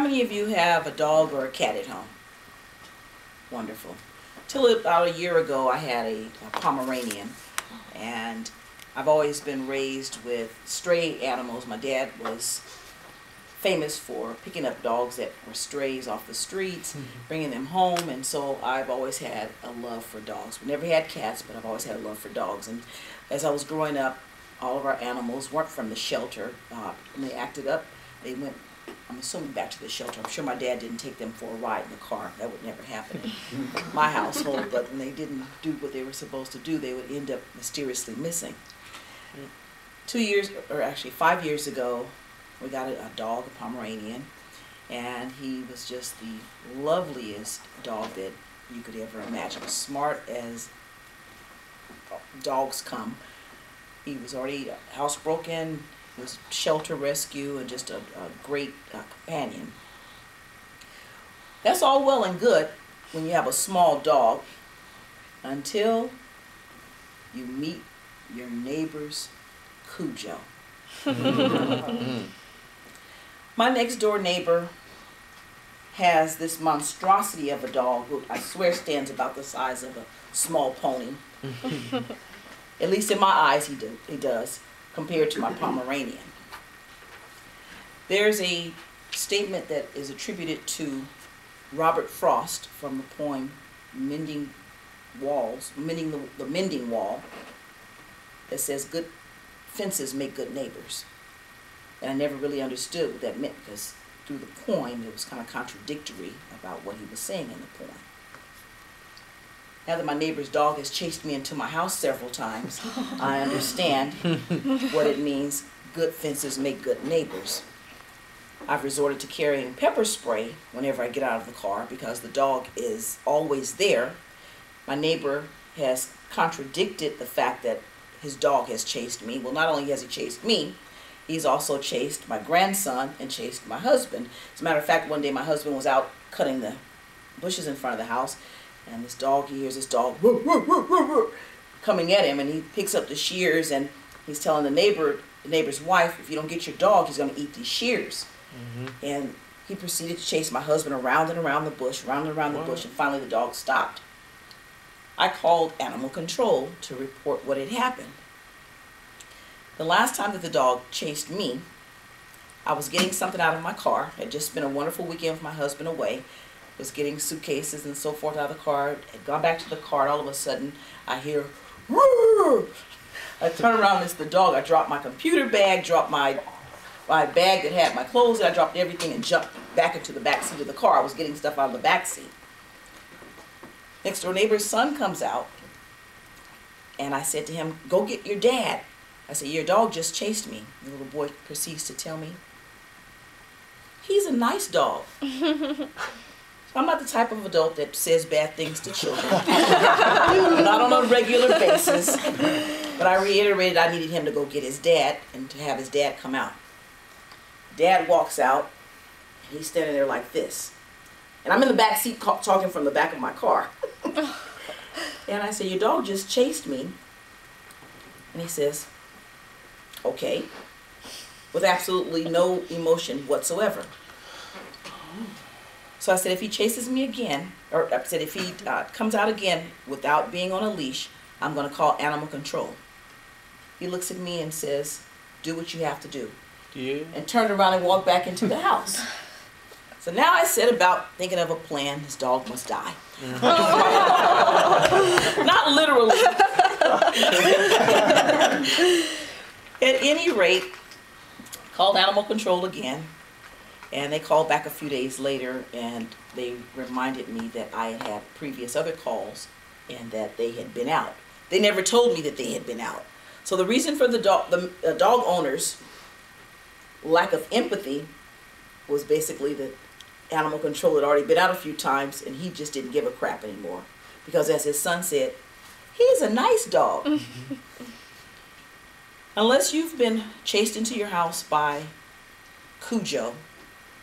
How many of you have a dog or a cat at home? Wonderful. Till about a year ago, I had a Pomeranian, and I've always been raised with stray animals. My dad was famous for picking up dogs that were strays off the streets, bringing them home, and so I've always had a love for dogs. We never had cats, but I've always had a love for dogs. And as I was growing up, all of our animals weren't from the shelter. When they acted up, they went, I'm assuming, back to the shelter. I'm sure my dad didn't take them for a ride in the car. That would never happen in my household, but when they didn't do what they were supposed to do, they would end up mysteriously missing. 2 years, or actually 5 years ago, we got a dog, a Pomeranian, and he was just the loveliest dog that you could ever imagine. Smart as dogs come. He was already housebroken, he was shelter rescue, and just a great companion. That's all well and good when you have a small dog, until you meet your neighbor's Cujo. My next door neighbor has this monstrosity of a dog who I swear stands about the size of a small pony. At least in my eyes he does, compared to my Pomeranian. There's a statement that is attributed to Robert Frost from the poem Mending Walls, the Mending Wall, that says good fences make good neighbors. And I never really understood what that meant, because through the poem it was kind of contradictory about what he was saying in the poem. Now that my neighbor's dog has chased me into my house several times, I understand what it means, good fences make good neighbors. I've resorted to carrying pepper spray whenever I get out of the car because the dog is always there. My neighbor has contradicted the fact that his dog has chased me. Well, not only has he chased me, he's also chased my grandson and chased my husband. As a matter of fact, one day my husband was out cutting the bushes in front of the house, and this dog, he hears this dog coming at him, and he picks up the shears, and he's telling the neighbor's wife, if you don't get your dog, he's going to eat these shears. And he proceeded to chase my husband around and around the bush, round and around the bush, and finally the dog stopped. I called animal control to report what had happened. The last time that the dog chased me, I was getting something out of my car. It had just been a wonderful weekend with my husband away. Was getting suitcases and so forth out of the car. Had gone back to the car, and all of a sudden I hear, "Roar!" I turn around, it's the dog. I dropped my computer bag, dropped my bag that had my clothes, and I dropped everything and jumped back into the back seat of the car. I was getting stuff out of the back seat. Next door neighbor's son comes out, and I said to him, "Go get your dad." I said, "Your dog just chased me." The little boy proceeds to tell me, "He's a nice dog." So I'm not the type of adult that says bad things to children. Not on a regular basis. But I reiterated I needed him to go get his dad and to have his dad come out. Dad walks out, and he's standing there like this. And I'm in the back seat talking from the back of my car. And I said, "Your dog just chased me." And he says, "Okay," with absolutely no emotion whatsoever. So I said, if he chases me again, or I said, if he comes out again without being on a leash, I'm going to call animal control. He looks at me and says, "Do what you have to do." Yeah. And turned around and walked back into the house. So now I set about thinking of a plan. This dog must die. Not literally. At any rate, called animal control again. And they called back a few days later, and they reminded me that I had had previous other calls and that they had been out. They never told me that they had been out. So the reason for the dog owner's lack of empathy was basically that animal control had already been out a few times, and he just didn't give a crap anymore. Because as his son said, "He's a nice dog." Unless you've been chased into your house by Cujo,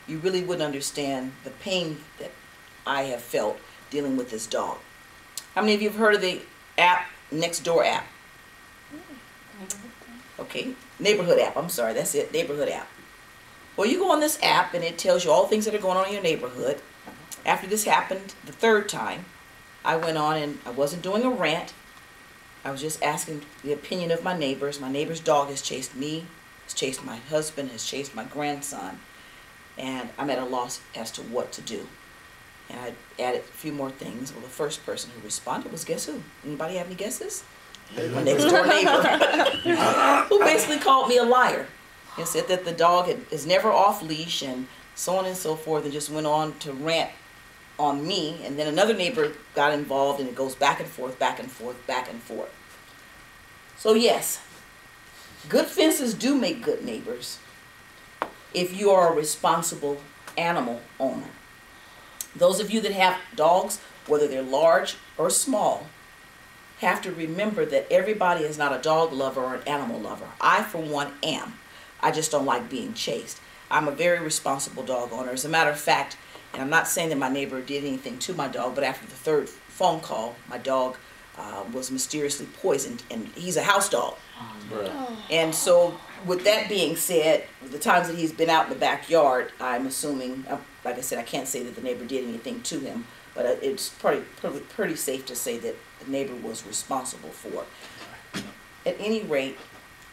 you really wouldn't understand the pain that I have felt dealing with this dog. How many of you have heard of the app, Nextdoor app? Okay, neighborhood app, I'm sorry, that's it, neighborhood app. Well, you go on this app and it tells you all the things that are going on in your neighborhood. After this happened the third time, I went on and I wasn't doing a rant. I was just asking the opinion of my neighbors. My neighbor's dog has chased me, has chased my husband, has chased my grandson. And I'm at a loss as to what to do. And I added a few more things. Well, the first person who responded was, guess who? Anybody have any guesses? My next door neighbor, who basically called me a liar and said that the dog is never off leash and so on and so forth, and just went on to rant on me. And then another neighbor got involved, and it goes back and forth, back and forth, back and forth. So yes, good fences do make good neighbors if you are a responsible animal owner. Those of you that have dogs, whether they're large or small, have to remember that everybody is not a dog lover or an animal lover. I, for one, am. I just don't like being chased. I'm a very responsible dog owner. As a matter of fact, and I'm not saying that my neighbor did anything to my dog, but after the third phone call, my dog was mysteriously poisoned, and he's a house dog. Oh. And so, with that being said, the times that he's been out in the backyard, I'm assuming, like I said, I can't say that the neighbor did anything to him, but it's pretty safe to say that the neighbor was responsible for it. At any rate,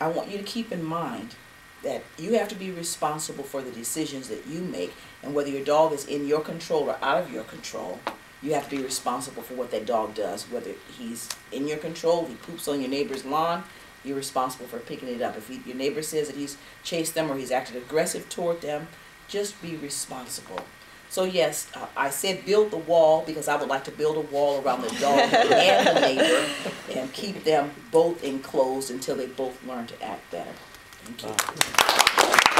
I want you to keep in mind that you have to be responsible for the decisions that you make, and whether your dog is in your control or out of your control, you have to be responsible for what that dog does. Whether he's in your control, he poops on your neighbor's lawn, you're responsible for picking it up. If your neighbor says that he's chased them or he's acted aggressive toward them, just be responsible. So yes, I said build the wall because I would like to build a wall around the dog and the neighbor and keep them both enclosed until they both learn to act better. Thank you.